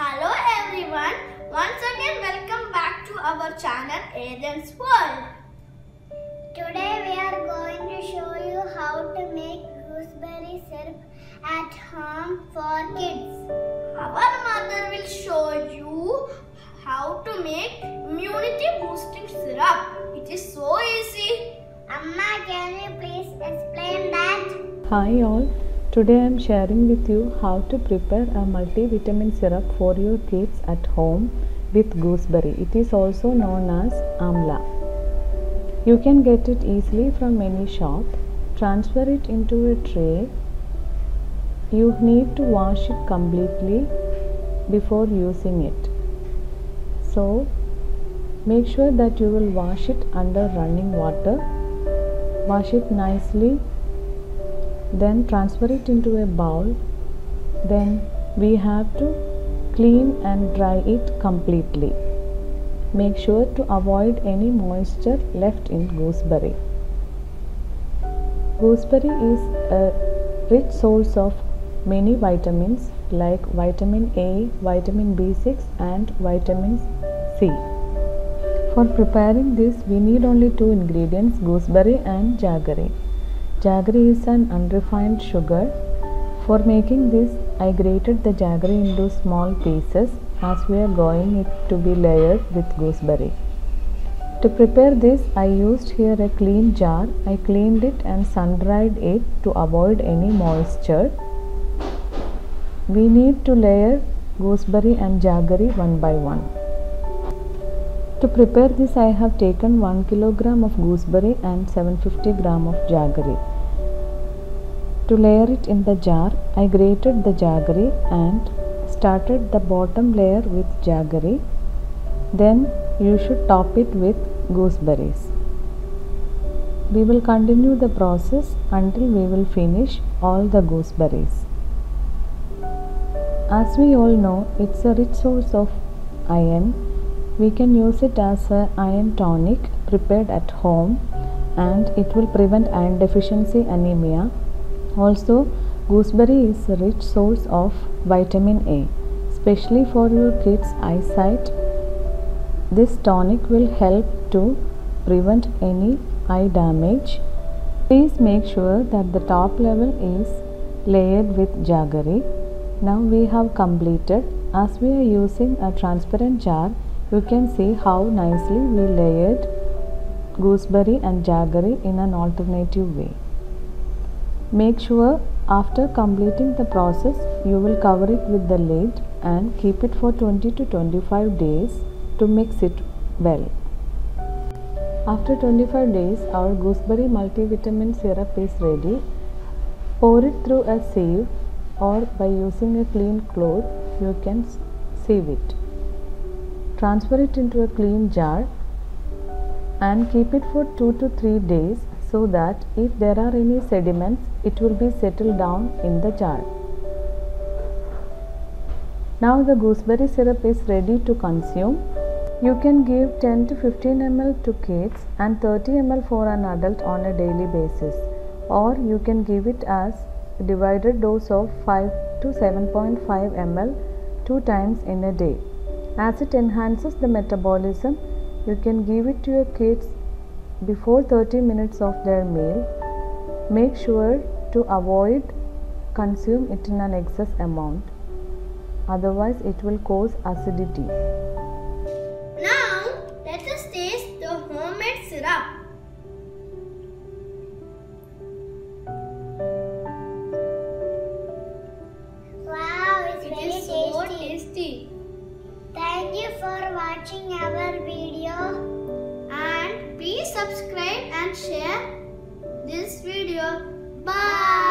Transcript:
Hello everyone, once again welcome back to our channel Aiden's World. Today we are going to show you how to make gooseberry syrup at home for kids. Our mother will show you how to make immunity boosting syrup. It is so easy. Amma, can you please explain that? Hi all, today I am sharing with you how to prepare a multivitamin syrup for your kids at home with gooseberry. It is also known as Amla. You can get it easily from any shop. Transfer it into a tray. You need to wash it completely before using it. So, make sure that you will wash it under running water. Wash it nicely. Then transfer it into a bowl. Then we have to clean and dry it completely. Make sure to avoid any moisture left in gooseberry. Gooseberry is a rich source of many vitamins like vitamin A, vitamin B6 and vitamin C. For preparing this, we need only two ingredients, gooseberry and jaggery. Jaggery is an unrefined sugar. For making this, I grated the jaggery into small pieces as we are going it to be layered with gooseberry. To prepare this, I used here a clean jar. I cleaned it and sun-dried it to avoid any moisture. We need to layer gooseberry and jaggery one by one. To prepare this, I have taken 1 kilogram of gooseberry and 750 gram of jaggery. To layer it in the jar, I grated the jaggery and started the bottom layer with jaggery. Then you should top it with gooseberries. We will continue the process until we will finish all the gooseberries. As we all know, it's a rich source of iron. We can use it as an iron tonic prepared at home, and it will prevent iron deficiency anemia. Also, gooseberry is a rich source of vitamin A, especially for your kids' eyesight. This tonic will help to prevent any eye damage. Please make sure that the top level is layered with jaggery. Now we have completed. As we are using a transparent jar, you can see how nicely we layered gooseberry and jaggery in an alternative way. Make sure after completing the process, you will cover it with the lid and keep it for 20 to 25 days to mix it well. After 25 days, our gooseberry multivitamin syrup is ready. Pour it through a sieve, or by using a clean cloth, you can sieve it. Transfer it into a clean jar and keep it for 2 to 3 days so that if there are any sediments, it will be settled down in the jar. Now the gooseberry syrup is ready to consume. You can give 10 to 15 ml to kids and 30 ml for an adult on a daily basis, or you can give it as a divided dose of 5 to 7.5 ml 2 times in a day. As it enhances the metabolism, you can give it to your kids before 30 minutes of their meal. Make sure to avoid consume it in an excess amount, otherwise it will cause acidity. Now let us taste the homemade syrup. Wow, it's very It is so tasty. tasty. Thank you for watching our video. And please subscribe and share this video. Bye.